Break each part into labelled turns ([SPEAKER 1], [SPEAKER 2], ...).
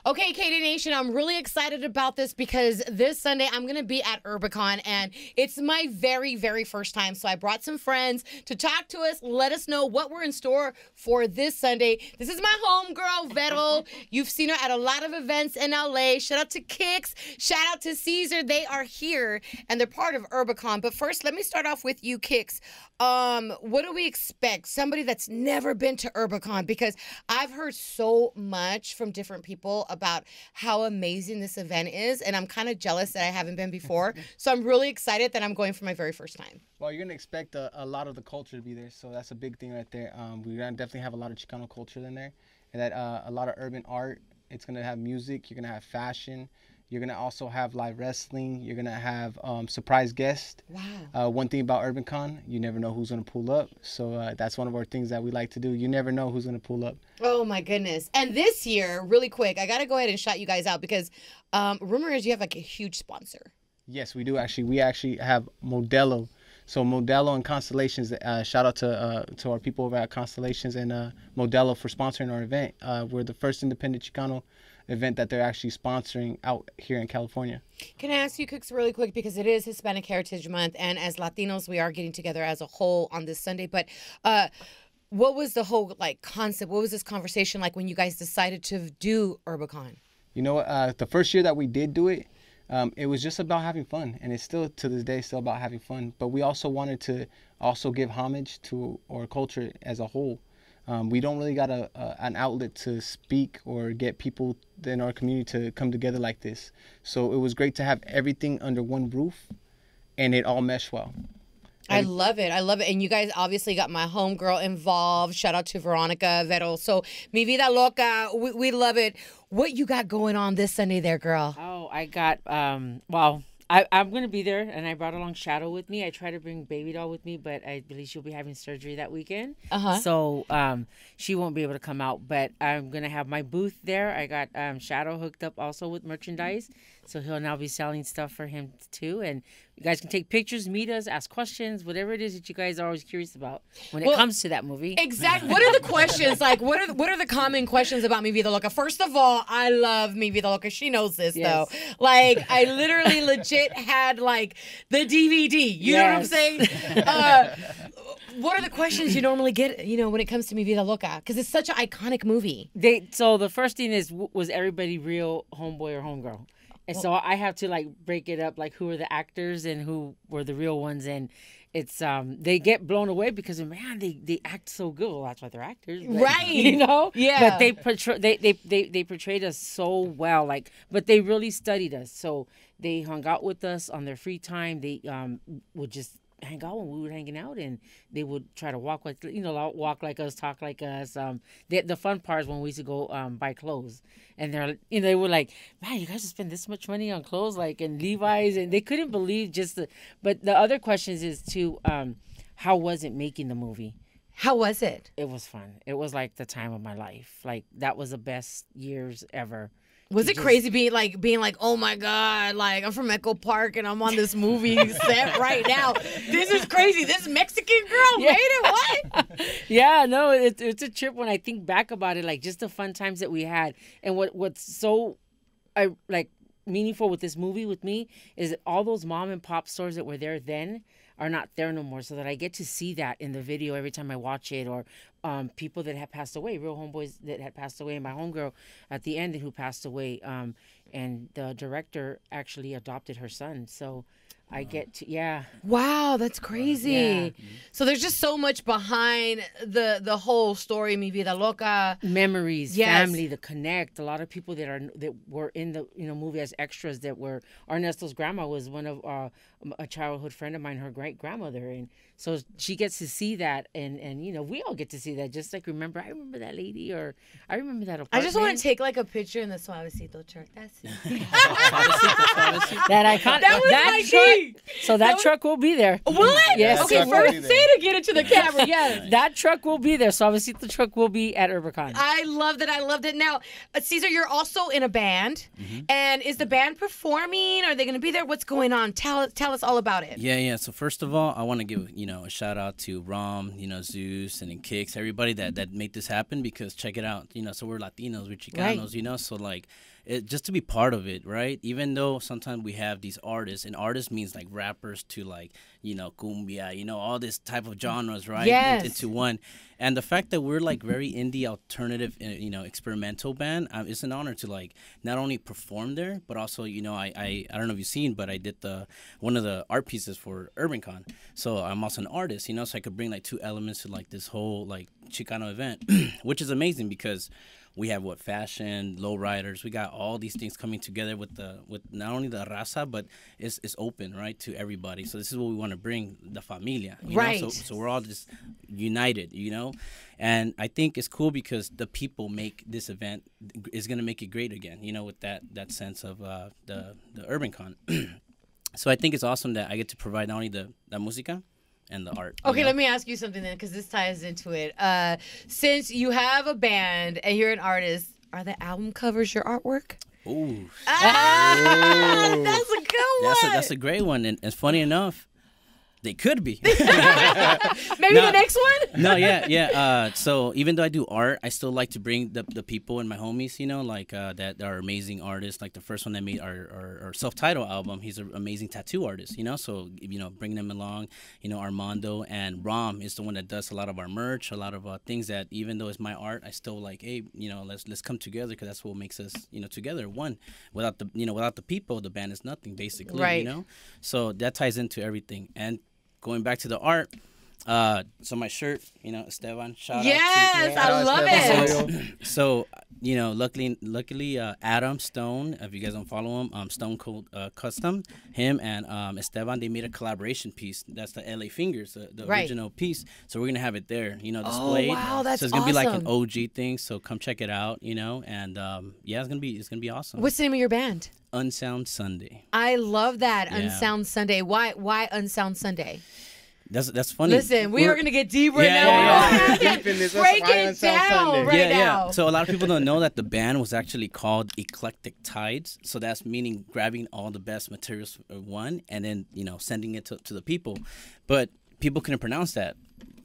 [SPEAKER 1] Okay, Kday Nation, I'm really excited about this because this Sunday I'm going to be at UrbanCon, and it's my very, very first time. So I brought some friends to talk to us, let us know what we're in store for this Sunday. This is my homegirl, Vero. You've seen her at a lot of events in LA. Shout out to Kicks. Shout out to CeCe. They are here, and they're part of UrbanCon. But first, let me start off with you, Kicks. What do we expect? Somebody that's never been to UrbanCon, because I've heard so much from different people about how amazing this event is, and I'm kind of jealous that I haven't been before. So I'm really excited that I'm going for my very first time.
[SPEAKER 2] Well, you're gonna expect a lot of the culture to be there, so that's a big thing right there. We're gonna definitely have a lot of Chicano culture in there, and that a lot of urban art. It's gonna have music. You're gonna have fashion. You're gonna also have live wrestling. You're gonna have surprise guests.
[SPEAKER 1] Wow.
[SPEAKER 2] One thing about UrbanCon, you never know who's gonna pull up. So that's one of our things that we like to do. You never know who's gonna pull up.
[SPEAKER 1] Oh my goodness. And this year, really quick, I gotta go ahead and shout you guys out because rumor is you have like a huge sponsor.
[SPEAKER 2] Yes, we do actually. We actually have Modelo. So Modelo and Constellations. Shout out to our people over at Constellations and Modelo for sponsoring our event. We're the first independent Chicano event that they're actually sponsoring out here in California.
[SPEAKER 1] Can I ask you, Cooks, really quick, because it is Hispanic Heritage Month, and as Latinos, we are getting together as a whole on this Sunday. But what was the whole concept? What was this conversation like when you guys decided to do UrbanCon?
[SPEAKER 2] You know what? The first year that we did do it, it was just about having fun, and it's still to this day still about having fun. But we also wanted to also give homage to our culture as a whole. We don't really got an outlet to speak or get people in our community to come together like this. So it was great to have everything under one roof, and it all meshed well.
[SPEAKER 1] I love it. I love it. And you guys obviously got my homegirl involved. Shout out to Veronica, Vero. So, Mi Vida Loca, we love it. What you got going on this Sunday there, girl?
[SPEAKER 3] Oh, I got, well, I'm going to be there, and I brought along Shadow with me. I tried to bring Baby Doll with me, but I believe she'll be having surgery that weekend. So she won't be able to come out, but I'm going to have my booth there. I got Shadow hooked up also with merchandise, so he'll now be selling stuff for him too. And you guys can take pictures, meet us, ask questions, whatever it is that you guys are always curious about when it comes to that movie.
[SPEAKER 1] Exactly. What are the questions? What are the common questions about Mi Vida Loca? First of all, I love Mi Vida Loca. She knows this though. Like I literally legit had like the DVD. You know what I'm saying? What are the questions you normally get, when it comes to Mi Vida Loca? Because it's such an iconic movie.
[SPEAKER 3] So the first thing is, was everybody real homeboy or homegirl? And so I have to break it up, who are the actors and who were the real ones. And it's they get blown away because man, they act so good. Well, that's why they're actors, but,
[SPEAKER 1] right? Yeah.
[SPEAKER 3] But they portrayed us so well. But they really studied us. So they hung out with us on their free time. They would just hang out when we were hanging out, and they would try to walk like us, talk like us. The fun part is when we used to go buy clothes, and they were like, man, you guys just spend this much money on clothes, and Levi's, and they couldn't believe but the other questions is too, how was it making the movie?
[SPEAKER 1] How was it?
[SPEAKER 3] It was fun. It was the time of my life. That was the best years ever.
[SPEAKER 1] Was it crazy being like, oh my God, I'm from Echo Park and I'm on this movie set right now. This is crazy. This Mexican girl made it. What?
[SPEAKER 3] Yeah, no, it's a trip when I think back about it, just the fun times that we had. And what's so meaningful with this movie with me is that all those mom and pop stores that were there then are not there no more, so that I get to see that in the video every time I watch it, or people that had passed away, real homeboys that had passed away, and my homegirl at the end who passed away, and the director actually adopted her son, so I get to,
[SPEAKER 1] Wow, that's crazy.
[SPEAKER 3] Yeah.
[SPEAKER 1] So there's just so much behind the whole story, Mi Vida Loca.
[SPEAKER 3] Memories, family, the connect. A lot of people that were in the movie as extras that were. Ernesto's grandma was one of a childhood friend of mine, her great grandmother, and so she gets to see that, and we all get to see that. Just I remember that lady, or I remember that apartment.
[SPEAKER 1] I just want to take a picture in the Suavecito truck. That's it.
[SPEAKER 3] That iconic.
[SPEAKER 1] That was my
[SPEAKER 3] truck. So that truck will be there.
[SPEAKER 1] Will it?
[SPEAKER 3] Yes.
[SPEAKER 1] Okay, first say it again into the camera. Yes.
[SPEAKER 3] That truck will be there. So obviously the truck will be at UrbanCon.
[SPEAKER 1] I loved it. I loved it. Now, Cesar, you're also in a band. And is the band performing? Are they going to be there? What's going on? Tell us all about it.
[SPEAKER 4] Yeah. So first of all, I want to give, a shout out to Rom, Zeus, and then Kicks, everybody that made this happen, because check it out. So we're Latinos, we're Chicanos,
[SPEAKER 1] right.
[SPEAKER 4] So just to be part of it, right? Even though sometimes we have these artists, and artists means like rappers to like, cumbia, all this type of genres, right?
[SPEAKER 1] Yes.
[SPEAKER 4] Into one. And the fact that we're like very indie, alternative, experimental band, it's an honor to like not only perform there, but also, I don't know if you've seen, but I did one of the art pieces for UrbanCon. So I'm also an artist, so I could bring like two elements to like this whole like Chicano event, which is amazing because we have fashion, lowriders. We got all these things coming together with not only the raza, but it's open, right, to everybody. So this is what we want to bring, the familia,
[SPEAKER 1] right?
[SPEAKER 4] So we're all just united, and I think it's cool because the people make this event is gonna make it great again, with that sense of the UrbanCon. So I think it's awesome that I get to provide not only the música and the art.
[SPEAKER 1] Okay, let me ask you something then, because this ties into it. Since you have a band and you're an artist, are the album covers your artwork?
[SPEAKER 4] Ooh.
[SPEAKER 1] That's a good one.
[SPEAKER 4] That's a great one, and funny enough, they could be.
[SPEAKER 1] Maybe the next one?
[SPEAKER 4] No, yeah. So even though I do art, I still like to bring the people and my homies, like that are amazing artists. Like the first one that made our self-titled album, he's an amazing tattoo artist, So, bringing them along, Armando and Rom is the one that does a lot of our merch, a lot of things that even though it's my art, I still like, hey, let's come together because that's what makes us, together one. Without the people, the band is nothing, basically,
[SPEAKER 1] right.
[SPEAKER 4] So that ties into everything. And going back to the art, so my shirt, Esteban, shout out.
[SPEAKER 1] Yes, I love it.
[SPEAKER 4] So, luckily, Adam Stone, if you guys don't follow him, Stone Cold Custom, him and Esteban, they made a collaboration piece. That's the LA Fingers, the original piece. So we're gonna have it there, displayed.
[SPEAKER 1] Oh, wow, that's
[SPEAKER 4] so it's gonna be like an
[SPEAKER 1] awesome.
[SPEAKER 4] OG thing. So come check it out, and it's gonna be awesome.
[SPEAKER 1] What's the name of your band?
[SPEAKER 4] Unsound Sunday.
[SPEAKER 1] I love that.
[SPEAKER 4] Yeah.
[SPEAKER 1] Unsound Sunday. Why Unsound Sunday?
[SPEAKER 4] That's funny.
[SPEAKER 1] Listen, we are gonna get deep right now.
[SPEAKER 2] Yeah.
[SPEAKER 1] Deep in this. Break it down right now.
[SPEAKER 4] So a lot of people don't know that the band was actually called Eclectic Tides. So that's meaning grabbing all the best materials of one and then sending it to the people. But people couldn't pronounce that.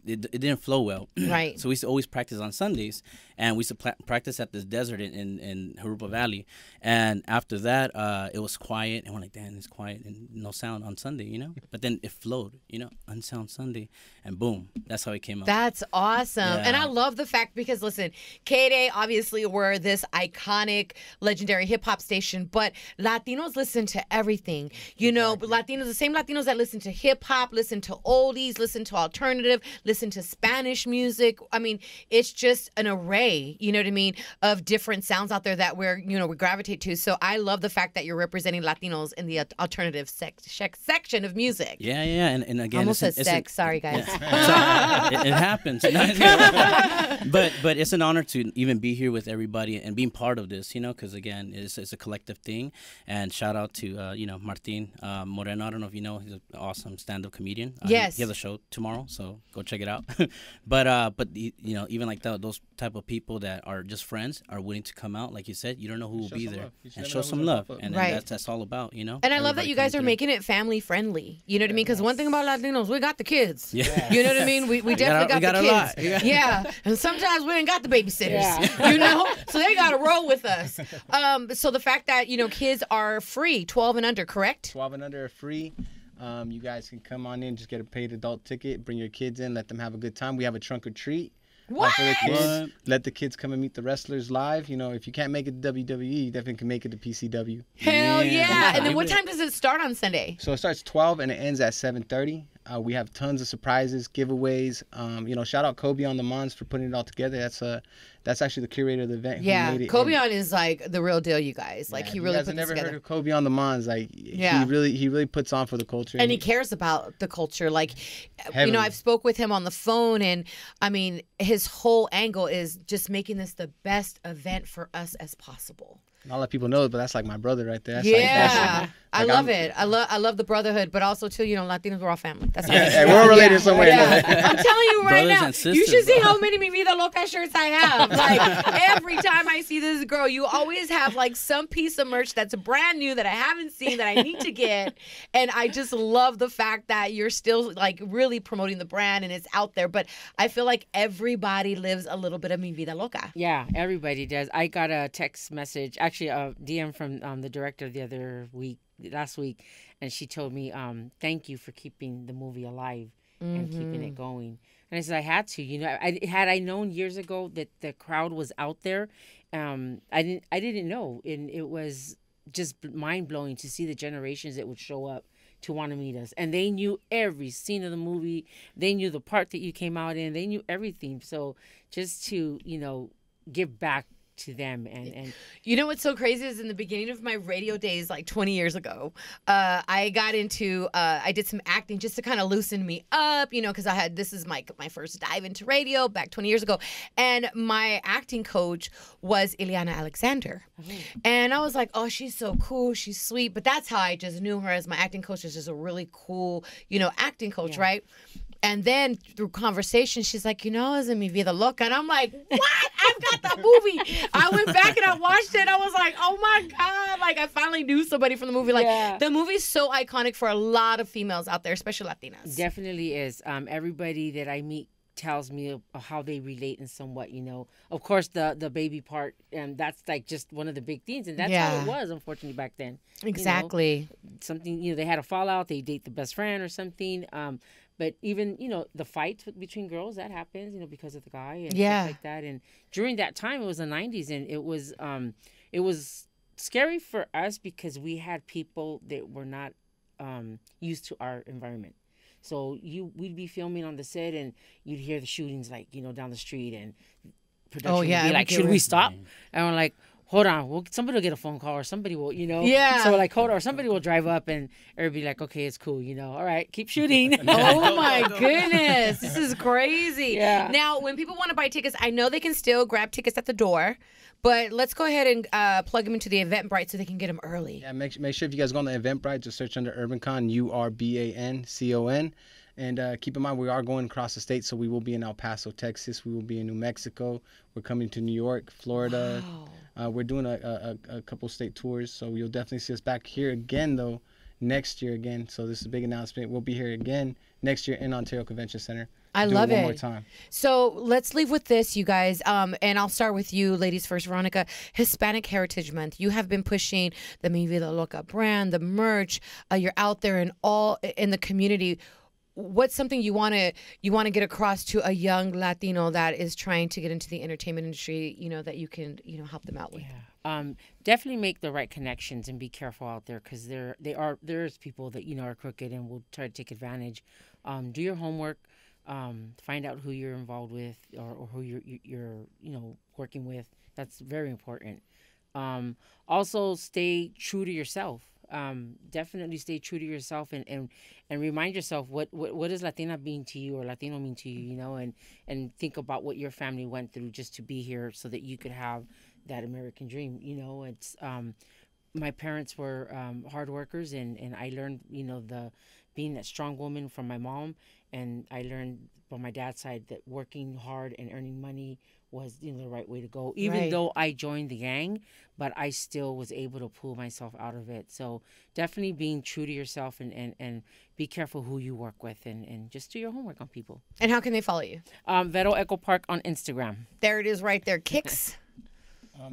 [SPEAKER 4] It didn't flow well.
[SPEAKER 1] Right.
[SPEAKER 4] So we used to always practice on Sundays, and we used to practice at this desert in Jurupa Valley. And after that, it was quiet, and we're like, damn, it's quiet and no sound on Sunday, But then it flowed, Unsound Sunday, and boom, that's how it came out.
[SPEAKER 1] That's awesome.
[SPEAKER 4] Yeah.
[SPEAKER 1] And I love the fact because, listen, Kday, obviously, we're this iconic, legendary hip-hop station, but Latinos listen to everything. Latinos, the same Latinos that listen to hip-hop, listen to oldies, listen to alternative, listen to Spanish music. I mean, it's just an array, of different sounds out there that we gravitate to. So I love the fact that you're representing Latinos in the alternative section of music.
[SPEAKER 4] Yeah. And again,
[SPEAKER 1] almost said sex. Sorry, guys.
[SPEAKER 4] Yeah. It happens. But it's an honor to even be here with everybody and being part of this, because again, it's a collective thing. And shout out to Martin Moreno. I don't know if you know, he's an awesome stand-up comedian.
[SPEAKER 1] Yes.
[SPEAKER 4] He has a show tomorrow, so go check it out. but even like those type of people that are just friends are willing to come out, like you said, you don't know who will be there, and show some love, and
[SPEAKER 1] right.
[SPEAKER 4] that's all about,
[SPEAKER 1] And I love that you guys are making it family friendly. You know what I mean? Because one thing about Latinos, we got the kids.
[SPEAKER 4] Yeah.
[SPEAKER 1] You know what I mean? We definitely got the kids. Yeah. And sometimes we ain't got the babysitters. Yeah. So they got to roll with us. So the fact that kids are free, 12 and under, correct?
[SPEAKER 2] 12 and under are free. You guys can come on in, just get a paid adult ticket, bring your kids in, let them have a good time. We have a trunk or treat.
[SPEAKER 1] What?
[SPEAKER 2] For the kids. Let the kids come and meet the wrestlers live. If you can't make it to WWE, you definitely can make it to PCW.
[SPEAKER 1] Hell yeah. And then what time does it start on Sunday?
[SPEAKER 2] So it starts 12 and it ends at 7:30. We have tons of surprises, giveaways. Shout out Kobe on the Mons for putting it all together. That's actually the curator of the event.
[SPEAKER 1] Yeah,
[SPEAKER 2] who made it.
[SPEAKER 1] Kobe on is like the real deal, you guys. Like he really put this together.
[SPEAKER 2] You guys have never heard of Kobe on the Mons. Like he really puts on for the culture.
[SPEAKER 1] And he cares about the culture. Like,
[SPEAKER 2] Heavily.
[SPEAKER 1] I've spoke with him on the phone, and I mean, his whole angle is just making this the best event for us as possible.
[SPEAKER 2] And I'll let people know, but that's like my brother right there.
[SPEAKER 1] I love it. I love the brotherhood, but also too, Latinos, we're all family. That's how
[SPEAKER 2] we're all related in some way.
[SPEAKER 1] Yeah. I'm telling you right
[SPEAKER 4] Brothers
[SPEAKER 1] now,
[SPEAKER 4] and sisters,
[SPEAKER 1] you should see how many Mi Vida Loca shirts I have. Like every time I see this girl, you always have like some piece of merch that's brand new that I haven't seen that I need to get, and I just love the fact that you're still like really promoting the brand and it's out there. But I feel like everybody lives a little bit of Mi Vida Loca.
[SPEAKER 3] Yeah, everybody does. I got a text message. actually a DM from the director last week, and she told me, thank you for keeping the movie alive and keeping it going. And I said, I had to, had I known years ago that the crowd was out there, I didn't know. And it was just mind blowing to see the generations that would show up to want to meet us. And they knew every scene of the movie. They knew the part that you came out in. They knew everything. So just to, give back to them. And
[SPEAKER 1] what's so crazy is in the beginning of my radio days, like 20 years ago, I got into I did some acting just to kind of loosen me up, because this is my first dive into radio back 20 years ago, and my acting coach was Ileana Alexander. And I was like, oh, she's so cool, she's sweet. But that's how I just knew her, as my acting coach is just a really cool acting coach, right? And then through conversation, she's like, es mi vida loca. And I'm like, what? I've got the movie. I went back and I watched it. I was like, oh my God. Like, I finally knew somebody from the movie. Like, the movie's so iconic for a lot of females out there, especially Latinas.
[SPEAKER 3] Definitely is. Everybody that I meet tells me of how they relate and somewhat, Of course, the baby part, and that's like just one of the big themes. And that's how it was, unfortunately, back then.
[SPEAKER 1] Exactly.
[SPEAKER 3] Something, they had a fallout. They date the best friend or something. But even, the fight between girls, that happens, because of the guy and stuff like that. And during that time, it was the 90s, and it was scary for us because we had people that were not used to our environment. So we'd be filming on the set, and you'd hear the shootings, like, down the street, and production would be like, should we stop? And we're like, hold on, somebody will get a phone call, or somebody will,
[SPEAKER 1] Yeah.
[SPEAKER 3] So we're like, hold on, or somebody will drive up, and everybody like, okay, it's cool, all right, keep shooting.
[SPEAKER 1] Oh my goodness, this is crazy.
[SPEAKER 3] Yeah.
[SPEAKER 1] Now, when people want to buy tickets, I know they can still grab tickets at the door, but let's go ahead and plug them into the Eventbrite so they can get them early.
[SPEAKER 2] Yeah, make sure if you guys go on the Eventbrite, just search under UrbanCon, UrbanCon. And keep in mind, we are going across the state, so we will be in El Paso, Texas. We will be in New Mexico. We're coming to New York, Florida.
[SPEAKER 1] Wow.
[SPEAKER 2] We're doing a couple state tours, so you'll definitely see us back here again, though, next year again. So this is a big announcement. We'll be here again next year in Ontario Convention Center.
[SPEAKER 1] I love it.
[SPEAKER 2] One more time.
[SPEAKER 1] So let's leave with this, you guys. And I'll start with you, ladies first, Veronica. Hispanic Heritage Month. You have been pushing the Mi Vida Loca brand, the merch. You're out there in the community. What's something you want to get across to a young Latino that is trying to get into the entertainment industry, that you can, help them out with?
[SPEAKER 3] Yeah. Definitely make the right connections and be careful out there, because there's people that, are crooked and will try to take advantage. Do your homework. Find out who you're involved with, or who you're working with. That's very important. Also, stay true to yourself. Definitely stay true to yourself, and remind yourself what does Latina mean to you, or Latino mean to you, and think about what your family went through just to be here so that you could have that American dream. It's my parents were hard workers, and I learned the being that strong woman from my mom, and I learned from my dad's side that working hard and earning money was the right way to go. Even though I joined the gang, but I still was able to pull myself out of it. So definitely being true to yourself, and be careful who you work with, and just do your homework on people.
[SPEAKER 1] And how can they follow you?
[SPEAKER 3] Vero Echo Park on Instagram.
[SPEAKER 1] There it is right there. Kicks.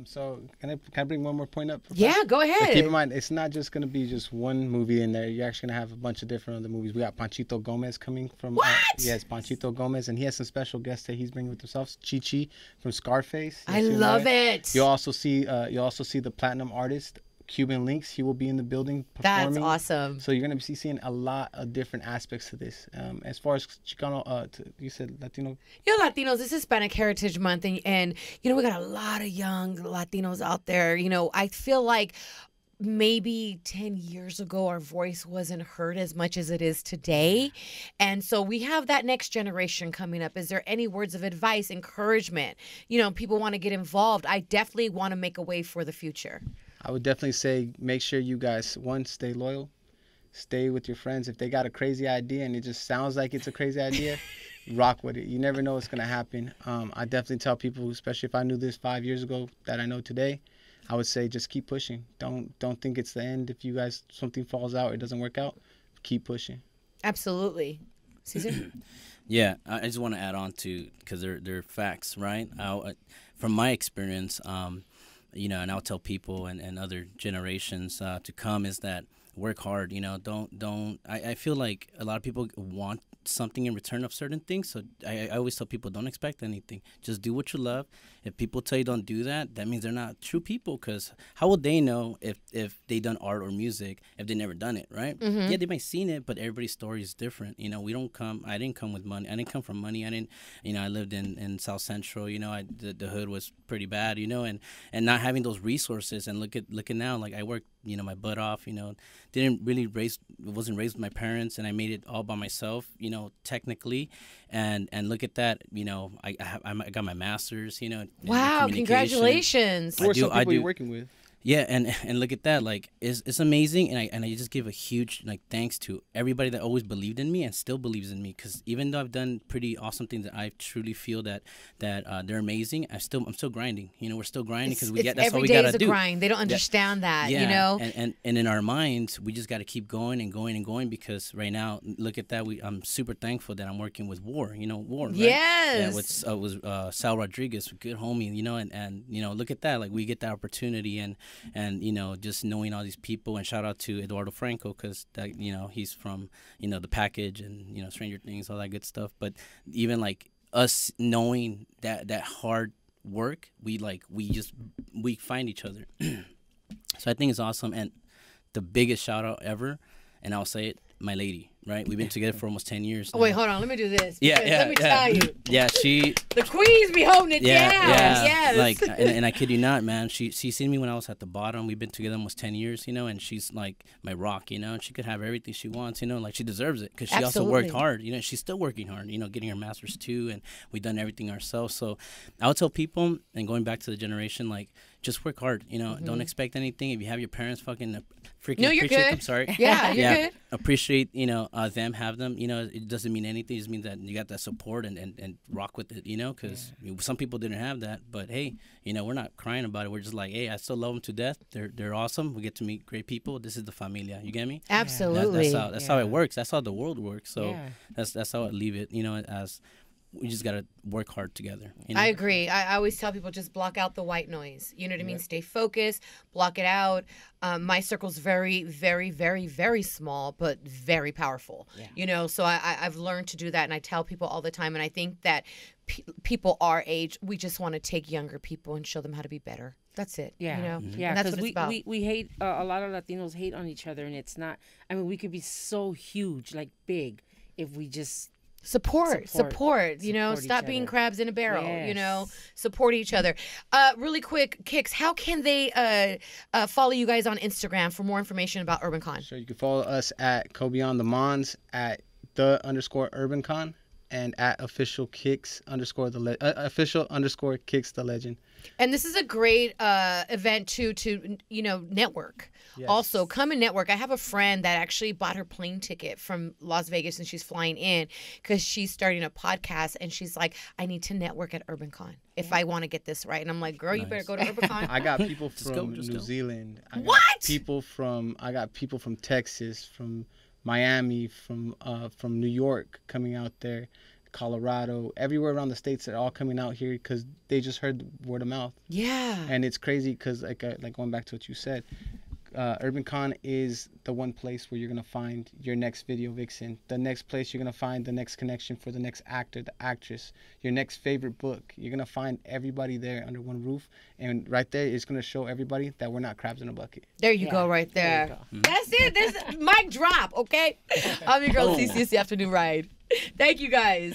[SPEAKER 2] So can I bring one more point up?
[SPEAKER 1] Yeah, go ahead.
[SPEAKER 2] But keep in mind, it's not just going to be just one movie in there. You're actually going to have a bunch of different other movies. We got Panchito Gomez coming from...
[SPEAKER 1] What?
[SPEAKER 2] Yes, Panchito Gomez. And he has some special guests that he's bringing with himself. CeCe from Scarface.
[SPEAKER 1] I love it.
[SPEAKER 2] You'll also see the platinum artist, Cuban Links. He will be in the building performing.
[SPEAKER 1] That's awesome.
[SPEAKER 2] So you're going to be seeing a lot of different aspects to this. As far as Chicano, you said Latino.
[SPEAKER 1] Latinos, this is Hispanic Heritage Month, and we got a lot of young Latinos out there. I feel like maybe 10 years ago our voice wasn't heard as much as it is today, and so we have that next generation coming up. Is there any words of advice, encouragement? People want to get involved. I definitely want to make a way for the future.
[SPEAKER 2] I would definitely say make sure you guys, stay loyal, stay with your friends. If they got a crazy idea and it just sounds like it's a crazy idea, rock with it. You never know what's going to happen. I definitely tell people, especially if I knew this 5 years ago that I know today, I would say just keep pushing. Don't think it's the end. If you guys, something falls out, it doesn't work out, keep pushing.
[SPEAKER 1] Absolutely. CeCe?
[SPEAKER 4] Yeah, I just want to add on to, because they're facts, right? From my experience, you know, and I'll tell people and other generations to come is that work hard. You know, don't. I feel like a lot of people want something in return of certain things. So I always tell people, don't expect anything. Just do what you love. If people tell you don't do that, that means they're not true people. Because how would they know if they done art or music if they never done it, right?
[SPEAKER 1] Mm-hmm.
[SPEAKER 4] Yeah, they might seen it, but everybody's story is different. You know, I didn't come with money. I didn't come from money. I lived in South Central. You know, the hood was pretty bad. You know, and not having those resources. And look at now, like I worked, you know, my butt off. You know, wasn't raised with my parents, and I made it all by myself. You know, technically, and look at that. You know, I got my master's. You know, in
[SPEAKER 1] Wow,
[SPEAKER 4] communication.
[SPEAKER 1] congratulations.
[SPEAKER 2] Who are some people you're working with?
[SPEAKER 4] Yeah, and look at that. Like, it's amazing, and I just give a huge thanks to everybody that always believed in me and still believes in me. Because even though I've done pretty awesome things that I truly feel that they're amazing, I'm still grinding. You know, we're still grinding because that's all we gotta do.
[SPEAKER 1] Every day is a grind. They don't understand that.
[SPEAKER 4] Yeah,
[SPEAKER 1] you know.
[SPEAKER 4] And in our minds, we just got to keep going and going and going. Because right now, look at that. I'm super thankful that I'm working with War. You know, War. Right?
[SPEAKER 1] Yes.
[SPEAKER 4] Yeah, with Sal Rodriguez, good homie. You know, and you know, look at that. Like, we get that opportunity and you know, just knowing all these people, and shout out to Eduardo Franco, because that, you know, he's from, you know, The Package and, you know, Stranger Things, all that good stuff. But even like us knowing that hard work, we find each other. So I think it's awesome. And the biggest shout out ever, and I'll say it, my lady. Right, we've been together for almost 10 years now.
[SPEAKER 1] Oh, wait, hold on. Let me do this.
[SPEAKER 4] Yeah.
[SPEAKER 1] Let me tell you.
[SPEAKER 4] Yeah, the
[SPEAKER 1] queens be holding it down. Yes.
[SPEAKER 4] Like, and I kid you not, man. She seen me when I was at the bottom. We've been together almost 10 years, you know, and she's like my rock, you know, and she could have everything she wants, you know, like she deserves it because she also worked hard, you know. She's still working hard, you know, getting her master's too, and we've done everything ourselves. So I would tell people, and going back to the generation, like, just work hard, you know. Don't expect anything. If you have your parents freaking appreciate
[SPEAKER 1] good.
[SPEAKER 4] them, sorry.
[SPEAKER 1] Yeah, you're good.
[SPEAKER 4] Appreciate, you know, them, have them. You know, it doesn't mean anything. It just means that you got that support and rock with it, you know, because some people didn't have that. But hey, you know, we're not crying about it. We're just like, hey, I still love them to death. They're awesome. We get to meet great people. This is the familia. You get me?
[SPEAKER 1] Absolutely.
[SPEAKER 4] That's how it works. That's how the world works. So that's how I leave it. You know, as we just gotta work hard together. You know?
[SPEAKER 1] I agree. I always tell people, just block out the white noise. You know what I mean? Stay focused, block it out. My circle's very, very, very, very small, but very powerful. Yeah. You know, so I've learned to do that, and I tell people all the time. And I think that people our age, we just want to take younger people and show them how to be better. That's it. Yeah. You know?
[SPEAKER 3] Yeah.
[SPEAKER 1] And that's what it's about.
[SPEAKER 3] We hate, a lot of Latinos hate on each other, and it's not, I mean, we could be so huge, like big, if we just
[SPEAKER 1] Support, you know, stop being crabs in a barrel, you know, support each other. Really quick, Kicks, how can they follow you guys on Instagram for more information about UrbanCon?
[SPEAKER 2] Sure, you can follow us at Beyond the Mons, at _UrbanCon, and at official Kicks the legend.
[SPEAKER 1] And this is a great event to you know, network. Yes. Also, come and network. I have a friend that actually bought her plane ticket from Las Vegas, and she's flying in because she's starting a podcast, and she's like, I need to network at UrbanCon if I want to get this right. And I'm like, girl, you better go to UrbanCon.
[SPEAKER 2] I got people from New Zealand. I got people from Texas, from Miami, from New York coming out there. Colorado, everywhere around the states, they're all coming out here because they just heard word of mouth. Yeah. And it's crazy because, like going back to what you said, UrbanCon is the one place where you're going to find your next video vixen, the next place you're going to find the next connection for the next actor, the actress, your next favorite book. You're going to find everybody there under one roof. And right there, it's going to show everybody that we're not crabs in a bucket.
[SPEAKER 1] There you go, right there. Go. That's it. This mic drop, okay? I'm your girl, CeCe, Afternoon Ride. Thank you, guys.